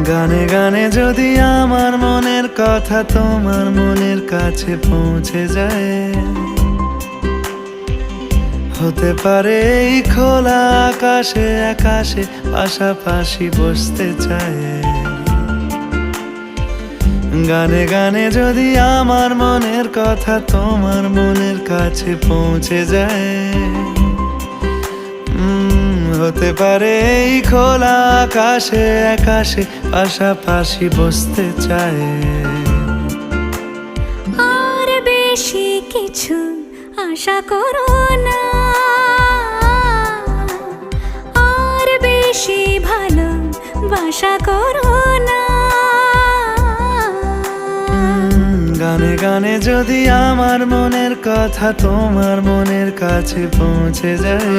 গানে গানে যদি আমার মনের কথা তোমার মনের কাছে পৌঁছে যায়, হতে পারে এই খোলা আকাশে আকাশে পাশাপাশি বসতে চায়। গানে গানে যদি আমার মনের কথা তোমার মনের কাছে পৌঁছে যায়, হতে পারে এই খোলা আকাশে আকাশে পাশাপাশি বসতে চায়। আর বেশি কিছু আশা করো না, আর বেশি ভালোবাসা করো না। গানে গানে যদি আমার মনের কথা তোমার মনের কাছে পৌঁছে যায়,